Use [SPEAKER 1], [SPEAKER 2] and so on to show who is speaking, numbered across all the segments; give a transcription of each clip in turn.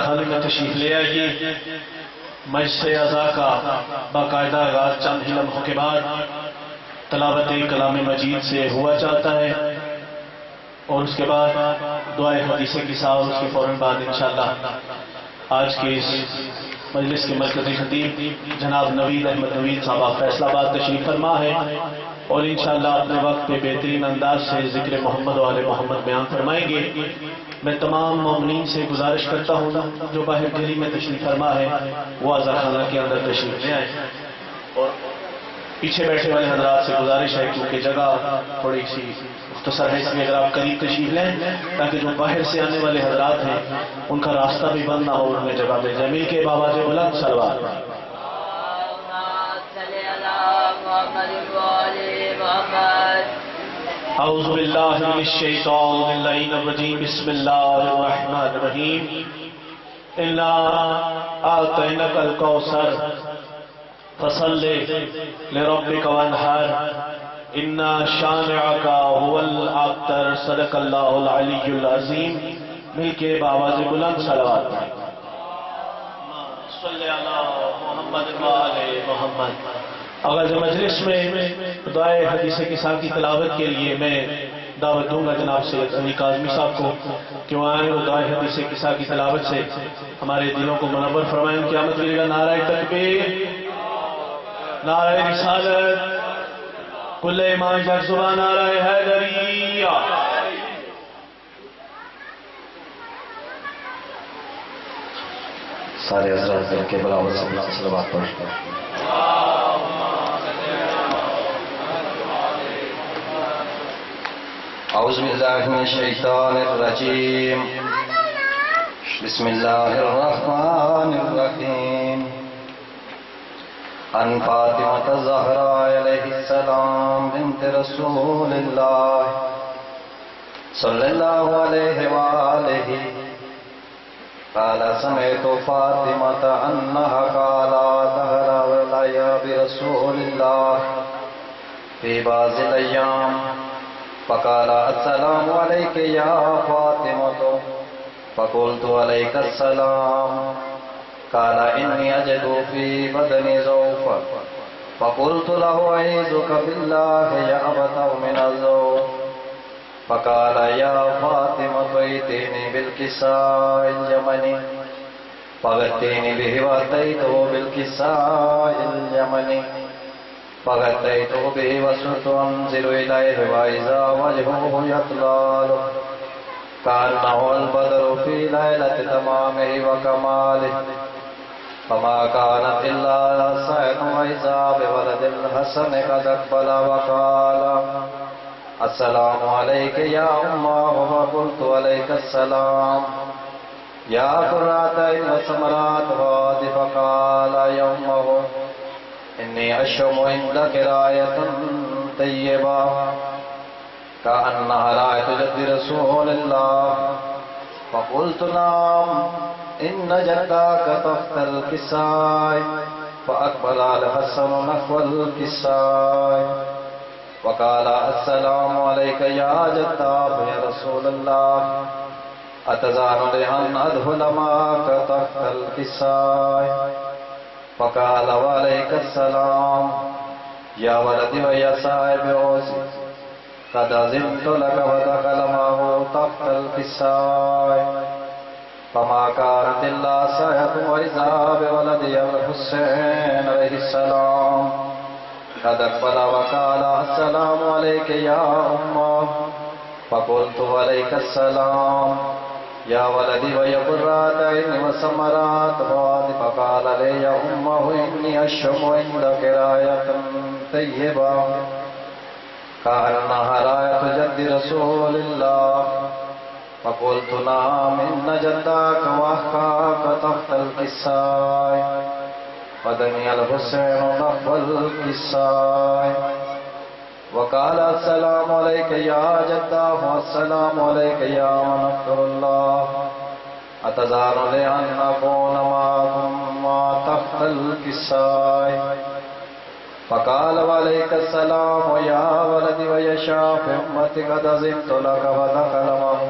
[SPEAKER 1] خانے میں تشریف لے آئیے۔ مجلس اعضا کا باقاعدہ آغاز چند ہی لمحوں کے بعد تلاوت کلام مجید سے ہوا چاہتا ہے، اور اس کے بعد دعائے حدیث کے ساتھ اس کے فوراً بعد انشاءاللہ آج کے اس مجلس کے مرکزی خطیب جناب نوید احمد نوید صاحب فیصل آباد تشریف فرما ہے، اور انشاءاللہ اپنے وقت پہ بہترین انداز سے ذکر محمد و آل محمد بیان فرمائیں گے۔ میں تمام مومنین سے گزارش کرتا ہوں جو باہر دہلی میں تشریف فرما ہے وہ اعضا خانہ کے اندر تشریف لے آئے، اور پیچھے بیٹھے والے حضرات سے گزارش ہے کیونکہ جگہ تھوڑی سی مختصر ہے، اس لیے اگر آپ قریب تشریف لیں تاکہ جو باہر سے آنے والے حضرات ہیں ان کا راستہ بھی بند نہ ہو، انہیں جگہ مل جائے۔ مل کے بابا سے بلند صلوات۔ اعوذ باللہ من الشیطان اللعین الرجیم، بسم اللہ الرحمن الرحیم۔ انا اعطینک الکوثر فصل لربک وانحر ان شانعک هو الابتر، صدق اللہ العلی العظیم۔ مل کے بآواز بلند صلوات۔ صلی اللہ محمد و آل محمد۔ آغاز مجلس میں دعائے حدیث کسا کی تلاوت کے لیے میں دعوت دوں گا جناب سید علی کاظمی صاحب کو کہ وہ آئیں اور دعائے حدیث کسا کی تلاوت سے ہمارے دلوں کو منور فرمائیں۔ قیامت ملے گا نعرہ تکبیر، نعرہ رسالت، کل ایمان جگ زبان نعرہ حیدریہ۔
[SPEAKER 2] سارے حضرات کے برابر صلوات پڑھ۔ اعوذ باللہ من الشیطان الرجیم، بسم اللہ الرحمن الرحیم۔ ان فاطمہ الزہراء علیہ السلام بنت رسول اللہ صلی اللہ علیہ وآلہ قال سمعت فاطمة أنها قالت ظهر لي برسول الله في بعض الأيام فقال السلام عليك يا فاطمة فقلت عليك السلام قال إني أجد في بدني ضعفا فقلت له أعيذك بالله يا أبتر من الضعف فقال يا فاطمة ائتني بالكساء اليمني فغطيني به وأتيته بالكساء اليمني فغطيته به وصرت أنزل إليه وإذا وجهه يطلال كأنه البدر في ليلة تمامه وكماله فما كانت إلا سعد وإذا بولد الحسن قد أقبل وقال السلام عليك يا أمه وقلت عليك السلام يا قرة عين وثمرات وادي فقال يا أمه إني أشم عندك راية طيبة كأنها راية جد رسول الله فقلت نعم إن جدك تحت الكساء فأقبل الحسن نحو الكساء وقال السلام عليك يا جداب يا رسول الله أتزار لأن أدخل معك تحت الكساء فقال وعليك السلام يا ولدي ويا صاحب عوزي قد أذنت لك ودخل معه تحت الكساء فما كانت إلا ساعة وإذا بولدي الحسين عليه السلام قد أقبل وقال السلام عليك يا أمه فقلت عليك السلام يا ولدي ويا قرة عين وثمرات وادي فقال لي يا أمه إني أشم عندك راية طيبة كأنها راية جد رسول الله فقلت نعم إن جدك وأخاك تحت الكساء ودني الحسين نحو الكساء وقال السلام عليك يا جداه والسلام عليك يا منصور الله أتزار لأن أكون معكم ما تحت الكساء فقال وعليك السلام يا ولدي ويا شافع أمتي قد أذنت لك ودخل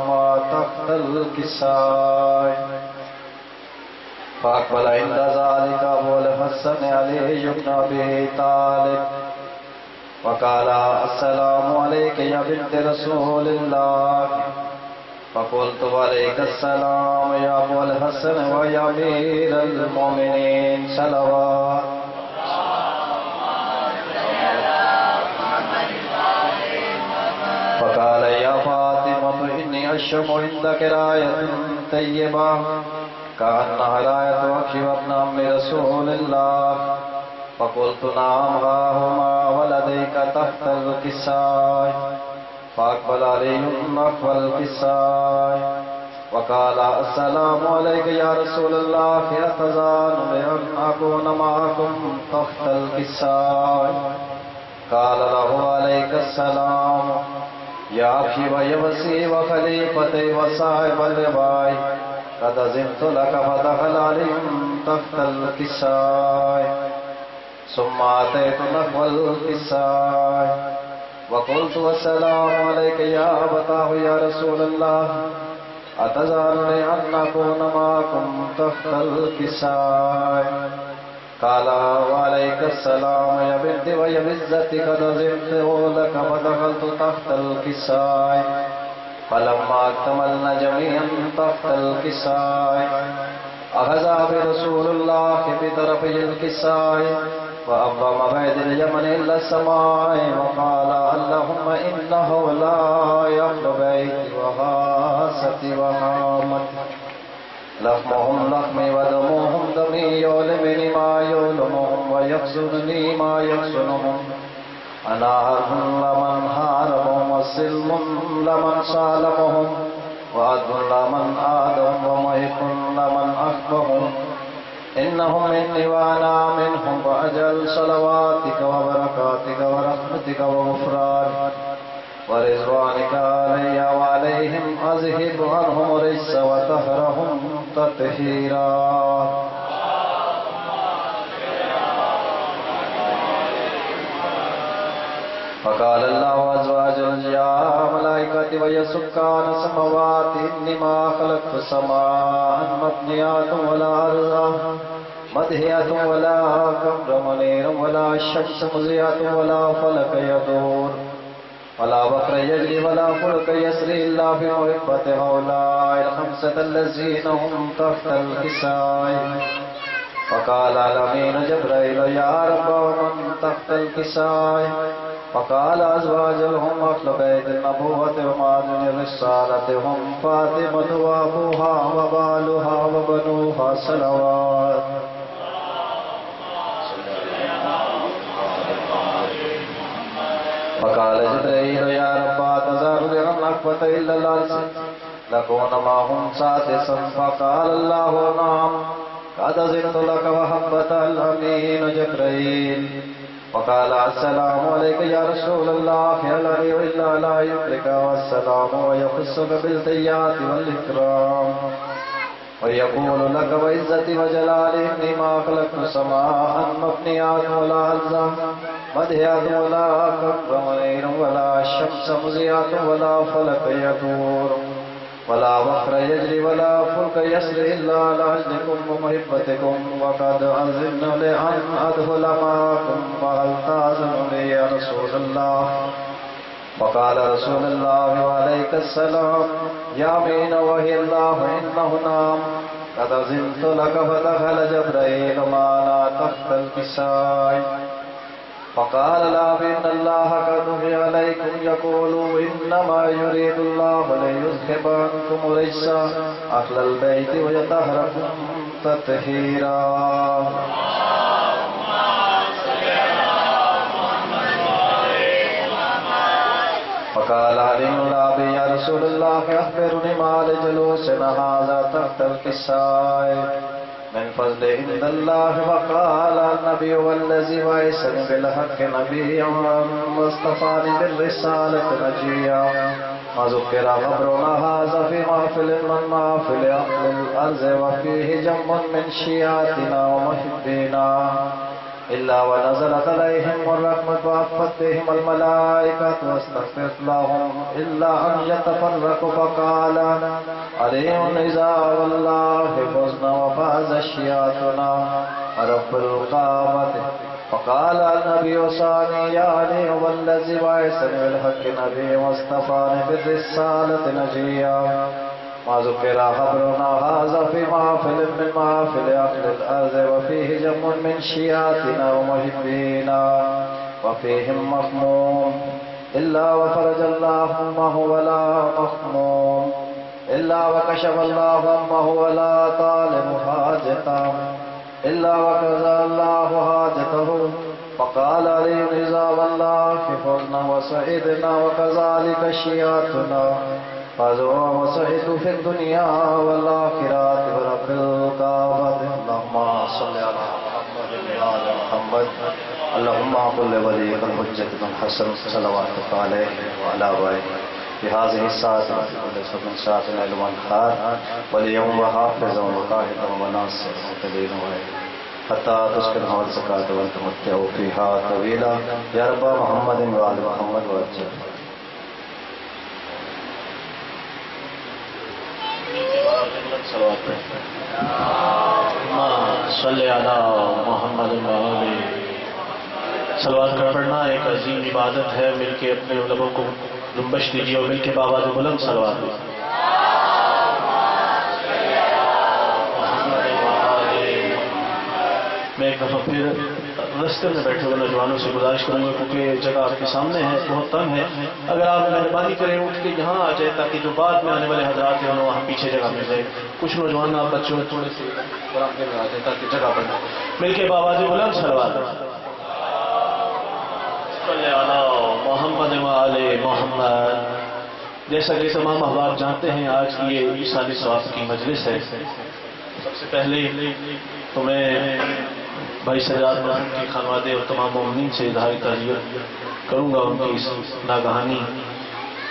[SPEAKER 2] ما تحت الكساء فأقبل عند ذلك أبو الحسن علي بن أبي طالب وقال السلام عليك يا بنت رسول الله. فقلت وعليك السلام يا أبو الحسن ويا أمير المؤمنين صلوات. فقال يا فاطمة إني أشم عندك راية طيبة كأنها راية وكشف ابن عم رسول الله. فقلت نعم ها هما ولديك تحت الكساء. فأقبل علي نحو الكساء وقال السلام عليك يا رسول الله أتزال بأن أكون معكم تحت الكساء. قال له عليك السلام يا أخي ويبسي وخليفتي وصاحب الرباي قد أذنت لك. فدخل علي تحت الكساء ثم أتيت نحو الكساء وقلت السلام عليك يا أبتاه يا رسول الله أتزالني أن أكون معكم تحت الكساء. قال وعليك السلام يا بنتي ويا بعزتي قد أذنت لك. فدخلت تحت الكساء فلما اكتملنا جميعا تحت الكساء أخذ برسول الله بطرفي الكساء وأبرم بيد اليمن إلى السماء وقال اللهم إنه لا يخلو بيتي وهاستي وهامتي لحمهم لحمي ودمهم دمي يؤلمني ما يؤلمهم ويحزنني ما يحزنهم. أنا حرب لمن حاربهم وسلم لمن سالمهم وعدل لمن آدهم ومحق لمن أحبهم. إنهم مني وأنا منهم فأجل صلواتك وبركاتك ورحمتك وغفرانك ورضوانك علي وعليهم أذهب عنهم الرجس وطهرهم تطهيرا. فقال الله عز وجل يا ملائكتي ويا سكان السماوات إني ما خلقت سماء مبنيات ولا أرضا مدهية ولا قمر منير ولا شمس مضيئة ولا فلك يدور ولا بحر يجري ولا فلك يسري إلا بمحبة هؤلاء الخمسة الذين هم تحت الكساء. فقال الأمين جبريل يا رب ومن تحت الكساء. فقال أزواجهم أهل بيت النبوة ومعدن الرسالة هم فاطمة وأبوها وبالها وبنوها صلوات. فقال جبريل يا رب تزار لهم أكبة إلا الأرض لكون معهم سادسا. فقال الله نعم قد أذنت لك وحبة الأمين جبريل. وقال السلام عليك يا رسول الله لا إلا لا يدرك والسلام ويخصك بالتيات والإكرام ويقول لك وعزتي وجلالي إني ما خلقت سماء مبنيات ولا أرضا مدهيات ولا قمر منير ولا شمس مضيئة ولا فلك يدور ولا بحر يجري ولا فلك يسري إلا لأجلكم ومحبتكم. وقد أذن لأن أدخل معكم فهل تأذن لي يا رسول الله. وقال رسول الله وعليك السلام يا أمين وهي الله إنه نام قد أذنت لك. فدخل جبريل معنا تحت الكساء فقال لا بإن الله قد وحي عليكم يقول إنما يريد الله ليذهب عنكم الرجس أهل البيت ويطهركم تطهيرا. فقال علي الأبي يا رسول الله أخبرني ما لجلوسنا هذا تحت الكساء من فضل عند الله. فقال النبي والذي بعثني بالحق نبيا واصطفاني بالرسالة نجيا وذكر خبرنا هذا في محفل من محافل أهل الأرض وفيه جم من شيعتنا ومحبينا إلا ونزلت عليهم الرحمة وعفت بهم الملائكة واستغفرت لهم إلا أن يتفرقوا. فقال عليهم إذا والله فزنا وفاز زشياتنا رب القامة فقال النبي ثانيان والذي بعثني بالحق نبي واصطفاني بالرسالة نجيا ما ذكر خبرنا هذا في محفل من محافل أهل الأرض وفيه جم من شيعتنا ومحبينا وفيهم مخموم إلا وفرج الله ما هو لا مخموم إلا وكشف الله ما هو لا طالب حاجته إلا وكذا الله حاجته فقال علي إذا والله فزنا وسعدنا وكذلك شيعتنا فزوا وسعدوا في الدنيا والآخرة برب الكعبة اللهم صل على محمد وعلى محمد اللهم قل لوليك الحجة بن حسن صلواتك عليه وعلى آله في هذه الساعة وفي كل صبح ساعة العلم والخير واليوم وحافظا وقاهدا وناصرا وكبيرا حتى تسكنها والزكاة وتمتعوا فيها طويلا يا رب محمد وآل محمد وعجل
[SPEAKER 1] صلی علی محمد وآلہ صلوات کا پڑھنا ایک عظیم عبادت ہے. مل کے اپنے لبوں کو جنبش دیجیے اور مل کے بابا سے بلند صلوات دیجیے. میں ایک دفعہ پھر رستے میں بیٹھے ہوئے نوجوانوں سے گزارش کروں گا کیونکہ جگہ آپ کے سامنے ہے, بہت تنگ ہے, اگر آپ مہربانی کریں اٹھ کے یہاں آ جائے تاکہ جو بعد میں آنے والے حضرات ہیں انہوں وہاں پیچھے جگہ مل جائے. کچھ نوجوان آپ بچوں میں تھوڑے سے آگے میں آ جائے تاکہ جگہ بنے. مل کے بابا سے بلند صلوات محمد وآل محمد. جیسا کہ تمام احباب جانتے ہیں آج کی یہ ایصال ثواب کی مجلس ہے. سب سے پہلے تو میں بھائی سجاد مرحوم کے خانوادے اور تمام مومنین سے اظہار تعزیت کروں گا ان کی اس ناگہانی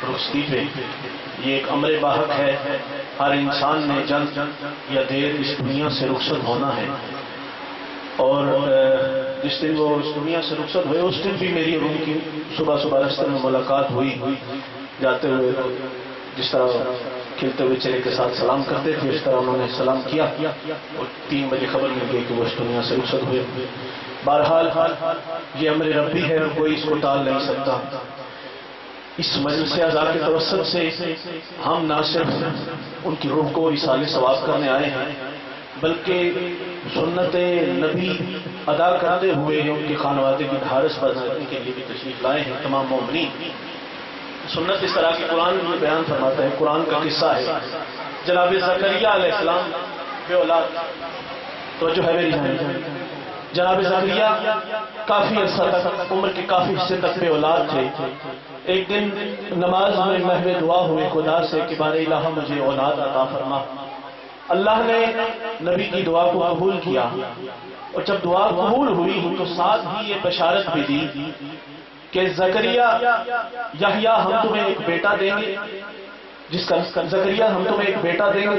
[SPEAKER 1] رخصتی پہ. یہ ایک امر باحق ہے, ہر انسان نے جلد یا دیر اس دنیا سے رخصت ہونا ہے, اور جس دن وہ اس دنیا سے رخصت ہوئے اس دن بھی میری اور ان کی صبح صبح راستے میں ملاقات ہوئی. جاتے ہوئے جس طرح کھلتے ہوئے چہرے کے ساتھ سلام کرتے تھے اس طرح انہوں نے سلام کیا اور 3 بجے خبر مل گئی کہ وہ اس دنیا سے رخصت ہوئے. بہرحال یہ امر ربی ہے اور کوئی اس کو ٹال نہیں سکتا. اس مجلس اعزا کے توسط سے ہم نہ صرف ان کی روح کو ایصال ثواب کرنے آئے ہیں بلکہ سنت نبی ادا کرتے ہوئے ان کے خانوادے کی ڈھارس بڑھانے کے لیے بھی تشریف لائے ہیں. تمام مومنین سنت اس طرح کی قرآن میں بیان فرماتا ہے. قرآن کا قصہ ہے جناب زکریا علیہ السلام بے اولاد. تو جو ہے میری جان, جناب زکریا کافی عرصہ تک عمر کے کافی حصے تک بے اولاد تھے. ایک دن نماز میں محو دعا ہوئے خدا سے کہ بار الہ مجھے اولاد عطا فرما. اللہ نے نبی کی دعا کو قبول کیا اور جب دعا قبول ہوئی تو ساتھ ہی یہ بشارت بھی دی کہ زکریا یحییٰ ہم تمہیں ایک بیٹا دیں گے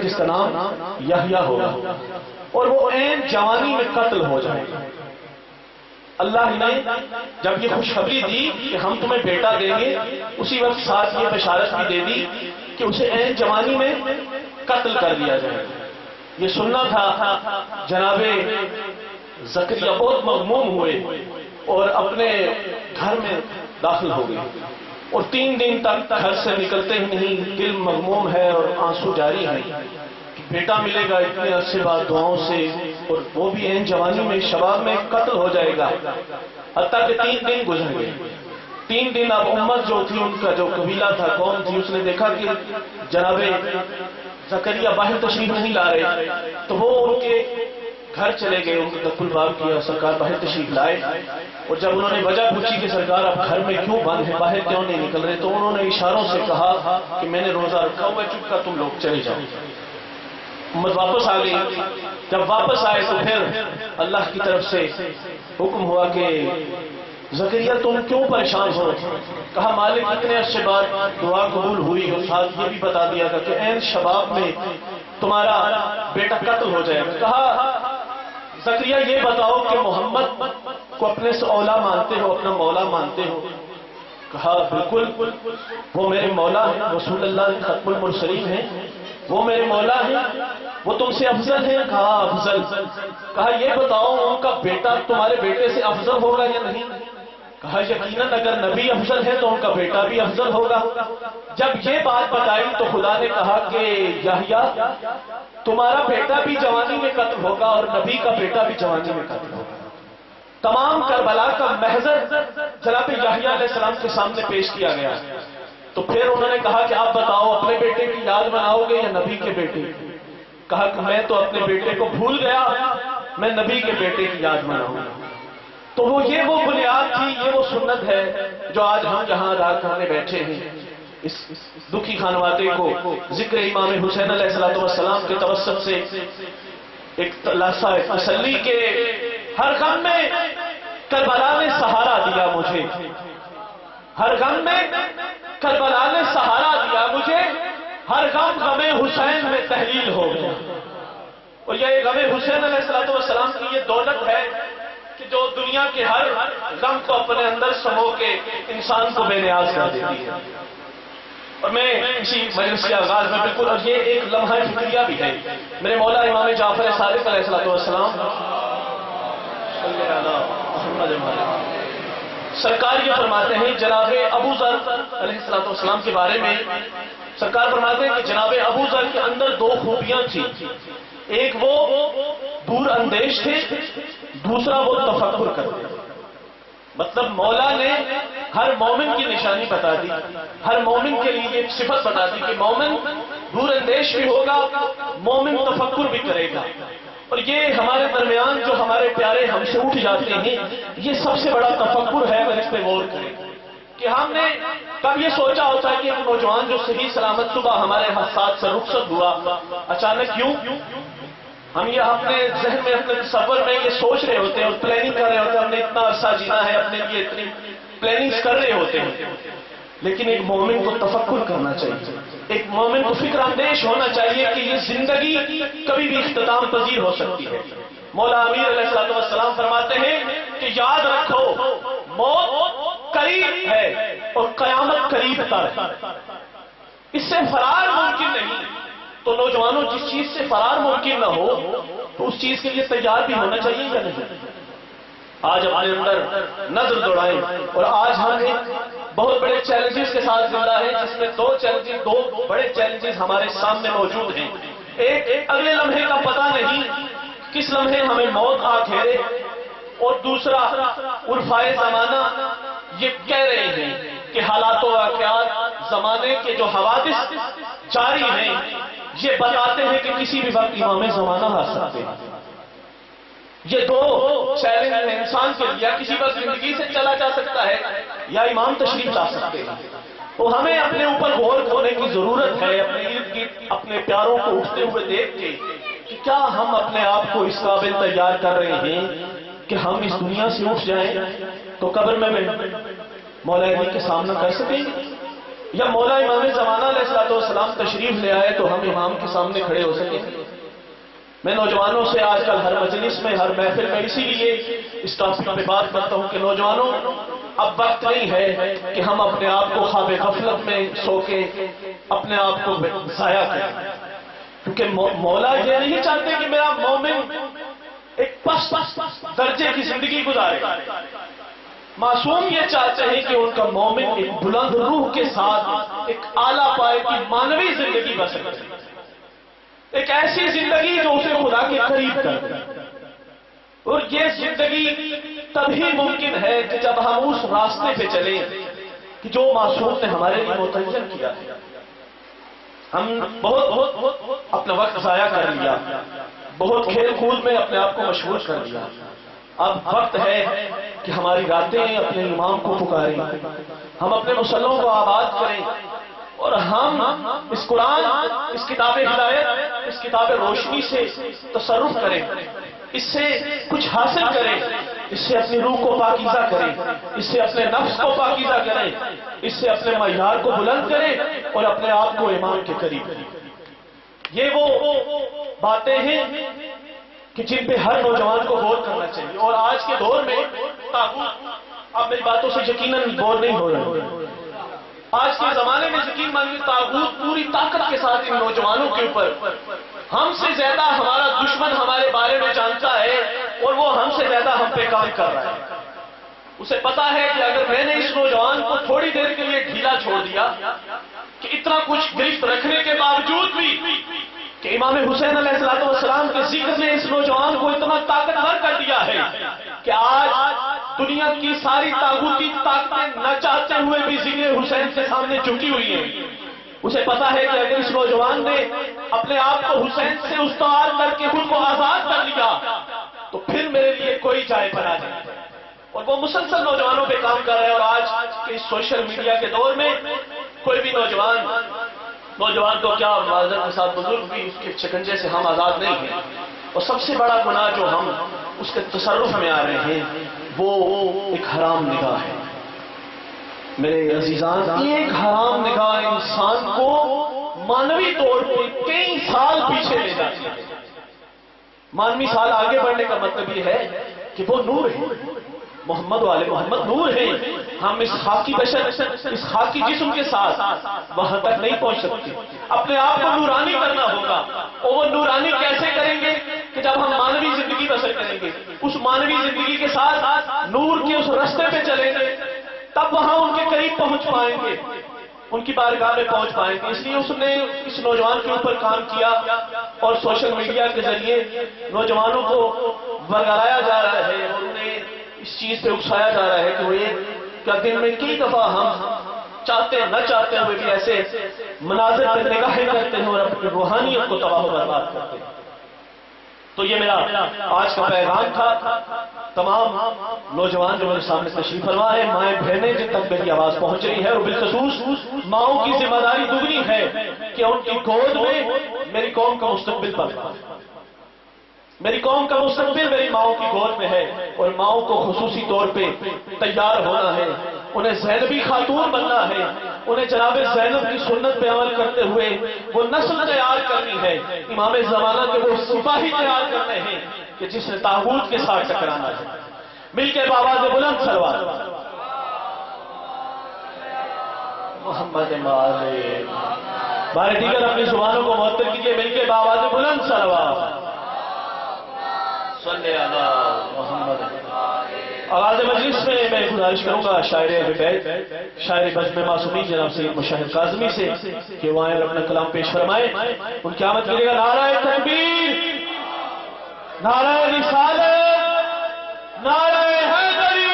[SPEAKER 1] جس کا نام یحییٰ ہوگا اور وہ عین جوانی میں قتل ہو جائے گا. اللہ نے جب یہ خوشخبری دی کہ ہم تمہیں بیٹا دیں گے اسی وقت ساتھ یہ بشارت بھی دے دی کہ اسے عین جوانی میں قتل کر دیا جائے. یہ سننا تھا. جناب زکریا بہت مغموم ہوئے اور اپنے گھر میں داخل ہو گئے اور 3 دن تک گھر سے نکلتے ہی نہیں. دل مغموم ہے اور آنسو جاری ہے کہ بیٹا ملے گا اتنے عرصے بعد دعاؤں سے اور وہ بھی عین جوانی میں شباب میں قتل ہو جائے گا. حتیٰ کہ 3 دن گزر گئے. 3 دن اب امت جو تھی ان کا جو قبیلہ تھا قوم تھی اس نے دیکھا کہ جناب زکریا باہر تشریف نہیں لا رہے تو وہ ان کے گھر چلے گئے. ان کو دخل باب کیا سرکار باہر تشریف لائے اور جب انہوں نے وجہ پوچھی کہ سرکار آپ گھر میں کیوں بند ہیں باہر کیوں نہیں نکل رہے تو انہوں نے اشاروں سے کہا کہ میں نے روزہ رکھا ہوا ہے چپ کر تم لوگ چلے جاؤ. امت واپس آ گئی. جب واپس آئے تو پھر اللہ کی طرف سے حکم ہوا کہ زکریا تم کیوں پریشان ہو. کہا مالک اتنے عرصے بعد دعا قبول ہوئی اور ساتھ یہ بھی بتا دیا تھا کہ عین شباب میں تمہارا بیٹا قتل ہو جائے گا. کہا زکریا یہ بتاؤ کہ محمد کو اپنے سے اولا مانتے ہو اپنا مولا مانتے ہو. کہا بالکل وہ میرے مولا ہیں. رسول اللہ ختم المرسلین ہیں وہ میرے مولا ہیں وہ تم سے افضل ہے؟ کہا افضل. کہا یہ بتاؤ ان کا بیٹا تمہارے بیٹے سے افضل ہوگا یا نہیں؟ کہا یقیناً اگر نبی افضل ہے تو ان کا بیٹا بھی افضل ہوگا. جب یہ بات بتائی تو خدا نے کہا کہ یحییٰ تمہارا بیٹا بھی جوانی میں قتل ہوگا اور نبی کا بیٹا بھی جوانی میں قتل ہوگا. تمام کربلا کا محضر جناب یحییٰ علیہ السلام کے سامنے پیش کیا گیا. تو پھر انہوں نے کہا کہ آپ بتاؤ اپنے بیٹے کی یاد مناؤ گے یا نبی کے بیٹے کی؟ کہا کہ میں تو اپنے بیٹے کو بھول گیا، میں نبی کے بیٹے کی یاد مناؤں گا. تو یہ وہ بنیاد تھی، یہ وہ سنت ہے جو آج ہم جہاں ادا کرنے بیٹھے ہیں. اس دکھی خانوادے کو ذکر امام حسین علیہ السلام کے توسط سے ایک لاسا تسلی کے ہر غم میں کربلا نے سہارا دیا مجھے، ہر غم میں کربلا نے سہارا دیا مجھے، ہر غم غم حسین میں تحلیل ہو گیا. اور یہ غم حسین علیہ السلام کی یہ دولت ہے کہ جو دنیا کے ہر غم کو اپنے اندر سمو کے انسان کو بے نیاز کر دیتی ہے. اور میں اسی مجلس کے آغاز میں بالکل، اور یہ ایک لمحہ فکریہ بھی ہے، میرے مولا امام جعفر صادق علیہ السلام سرکار یہ فرماتے ہیں جناب ابو ذر علیہ السلام کے بارے میں. سرکار فرماتے ہیں کہ جناب ابو ذر کے اندر دو خوبیاں تھیں. ایک وہ دور اندیش تھے، دوسرا وہ تفکر کرتے. مطلب مولا نے ہر مومن کی نشانی بتا دی، ہر مومن کے لیے ایک صفت بتا دی کہ مومن دور اندیش بھی ہوگا، مومن تفکر بھی کرے گا. اور یہ ہمارے درمیان جو ہمارے پیارے ہم سے اٹھ جاتے ہیں، یہ سب سے بڑا تفکر ہے. اگر اس پہ غور کریں کہ ہم نے کب یہ سوچا ہوتا ہے کہ ایک نوجوان جو صحیح سلامت صبح ہمارے ساتھ سے رخصت ہوا، اچانک کیوں ہم یہ اپنے ذہن میں، اپنے تصور میں یہ سوچ رہے ہوتے ہیں اور پلاننگ کر رہے ہوتے ہیں، ہم نے اتنا عرصہ جینا ہے، اپنے لیے اتنی پلاننگ کر رہے ہوتے ہیں. لیکن ایک مومن کو تفکر کرنا چاہیے، ایک مومن کو فکر اندیش ہونا چاہیے کہ یہ زندگی کبھی بھی اختتام پذیر ہو سکتی ہے. مولا امیر علیہ السلام فرماتے ہیں کہ یاد رکھو موت قریب ہے اور قیامت قریب تر ہے، اس سے فرار ممکن نہیں. تو نوجوانوں جس چیز سے فرار ممکن نہ ہو تو اس چیز کے لیے تیار بھی ہونا چاہیے یا نہیں؟ آج اپنے اندر نظر دوڑائیں. اور آج ہم ایک بہت بڑے چیلنجز کے ساتھ زندہ ہیں، جس میں دو بڑے چیلنجز ہمارے سامنے موجود ہیں. ایک اگلے لمحے کا پتہ نہیں کس لمحے ہمیں موت آ گھیرے، اور دوسرا عرفائے زمانہ یہ کہہ رہے ہیں کہ حالات و واقعات زمانے کے جو حوادث جاری ہیں یہ بتاتے ہیں کہ کسی بھی وقت امام زمانہ آ سکتے ہیں. یہ دو چیلنج ہیں انسان کے لیے، کسی وقت زندگی سے چلا جا سکتا ہے یا امام تشریف لا سکتے ہیں. تو ہمیں اپنے اوپر غور کرنے کی ضرورت ہے، اپنے ارد گرد اپنے پیاروں کو اٹھتے ہوئے دیکھ کے کہ کیا ہم اپنے آپ کو اس قابل تیار کر رہے ہیں کہ ہم اس دنیا سے اٹھ جائیں تو قبر میں مولا علی کے سامنا کر سکیں گے، یا مولا امام زمانہ علیہ السلام تشریف لے آئے تو ہم امام کے سامنے کھڑے ہو سکیں گے. میں نوجوانوں سے آج کل ہر مجلس میں، ہر محفل میں اسی لیے اس ٹاپک پہ بات کرتا ہوں کہ نوجوانوں اب وقت نہیں ہے کہ ہم اپنے آپ کو خواب غفلت میں سو کے اپنے آپ کو ضائع کریں، کیونکہ مولا یہ نہیں چاہتے کہ میرا مومن ایک پست درجے کی زندگی گزارے. معصوم یہ چاہتے ہیں کہ ان کا مومن ایک بلند روح کے ساتھ ایک اعلیٰ پائے کی مانوی زندگی بسر کرے، ایک ایسی زندگی جو اسے خدا کے قریب کرے. اور یہ زندگی تبھی ممکن ہے کہ جب ہم اس راستے پہ چلیں کہ جو معصوم نے ہمارے لیے متعین کیا ہے. ہم بہت اپنا وقت ضائع کر لیا، بہت کھیل کود میں اپنے آپ کو مشغول کر لیا. اب وقت ہے کہ ہماری راتیں اپنے امام کو پکاریں، ہم اپنے مصلوں کو آباد کریں، اور ہم اس قرآن، اس کتاب ہدایت، اس کتاب روشنی سے تصرف کریں، اس سے کچھ حاصل کریں، اس سے اپنی روح کو پاکیزہ کریں، اس سے اپنے نفس کو پاکیزہ کریں، اس سے اپنے معیار کو بلند کریں اور اپنے آپ کو امام کے قریب کریں. یہ وہ باتیں ہیں کہ جن پہ ہر نوجوان کو غور کرنا چاہیے. اور آج کے دور میں طاغوت، اب میری باتوں سے یقیناً غور نہیں ہو رہے، آج کے زمانے میں یقین مانیے طاغوت پوری طاقت کے ساتھ ان نوجوانوں کے اوپر ہم سے زیادہ ہمارا دشمن ہمارے بارے میں جانتا ہے اور وہ ہم سے زیادہ ہم پہ کام کر رہا ہے. اسے پتا ہے کہ اگر میں نے اس نوجوان کو تھوڑی دیر کے لیے ڈھیلا چھوڑ دیا کہ اتنا کچھ گرفت رکھنے کے باوجود بھی کہ امام حسین علیہ السلام کے ذکر نے اس نوجوان کو اتنا طاقتور کر دیا ہے کہ آج دنیا کی ساری طاغوتی طاقتیں نہ چاہتے ہوئے بھی ذکر حسین کے سامنے جھکی ہوئی ہیں. اسے پتا ہے کہ اگر اس نوجوان نے اپنے آپ کو حسین سے استوار کر کے خود کو آزاد کر لیا تو پھر میرے لیے کوئی جائے بنا نہیں. اور وہ مسلسل نوجوانوں پہ کام کر رہے ہیں. اور آج کے اس سوشل میڈیا کے دور میں کوئی بھی نوجوان کو کیا معذرت کے ساتھ بزرگ بھی اس کے شکنجے سے ہم آزاد نہیں ہیں. اور سب سے بڑا گناہ جو ہم اس کے تصرف میں آ رہے ہیں وہ ایک حرام نگاہ ہے. میرے عزیزان، یہ ایک حرام نگاہ انسان کو مانوی طور پہ کئی سال پیچھے لے جاتی ہے. مانوی سال آگے بڑھنے کا مطلب یہ ہے کہ وہ نور ہے. محمد والے محمد نور ہیں. ہم اس خاکی بشر، اس خاکی جسم کے ساتھ وہاں تک نہیں پہنچ سکتے. اپنے آپ کو نورانی کرنا ہوگا. اور وہ نورانی کیسے کریں گے کہ جب ہم مانوی زندگی بسر کریں گے، اس مانوی زندگی کے ساتھ نور کے اس رستے پہ چلیں گے، تب وہاں ان کے قریب پہنچ پائیں گے، ان کی بارگاہ میں پہنچ پائیں گے. اس لیے اس نے اس نوجوان کے اوپر کام کیا اور سوشل میڈیا کے ذریعے نوجوانوں کو برگلایا جا رہا ہے اور انہیں اس چیز پہ اکسایا جا رہا ہے کہ وہ کیا دن میں کئی دفعہ ہم چاہتے نہ چاہتے ہوئے بھی ایسے مناظر پر نگاہیں کرتے ہیں اور اپنی روحانیت کو تباہ و برباد کرتے ہیں. تو یہ میرا آج کا پیغام تھا. تمام نوجوان جو میرے سامنے تشریف فرما ہے، مائیں بہنیں جن تک میری آواز پہنچ رہی ہے، اور بالخصوص ماؤں کی ذمہ داری دگنی ہے کہ ان کی گود میں میری قوم کا مستقبل پڑا. میری قوم کا مستقبل میری ماؤں کی گود میں ہے اور ماؤں کو خصوصی طور پہ تیار ہونا ہے. انہیں زینبی خاتون بننا ہے. انہیں جناب زینب کی سنت پہ عمل کرتے ہوئے وہ نسل تیار کرنی ہے. امام زمانہ کے وہ سپاہی تیار کرنے ہیں کہ جس نے طاغوت کے ساتھ ٹکرانا ہے. مل کے بآواز بلند صلوات محمد مالے. بارے دیگر اپنی زبانوں کو معطل کیجیے. مل کے بآواز بلند صلوات صلی اللہ محمد. آغاز مجلس میں میں گزارش کروں گا شاعر اہل بیت، شاعر بزم معصومین جناب سید مشاہد کاظمی سے کہ وہ آئیں اور اپنا کلام پیش فرمائیں. ان کی آمد ملے گا نعرہ تکبیر، نعرہ رسالت، نعرہ حیدری.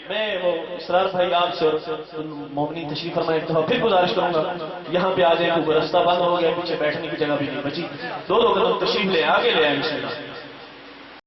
[SPEAKER 1] میں وہ اسرار بھائی آپ سے اور مومنین تشریف فرمائیں. ایک دفعہ پھر گزارش کروں گا یہاں پہ آ جائیں کیونکہ رستہ بند ہو گیا، پیچھے بیٹھنے کی جگہ بھی نہیں بچی. دو قدم تشریف لے آگے لے آئیں.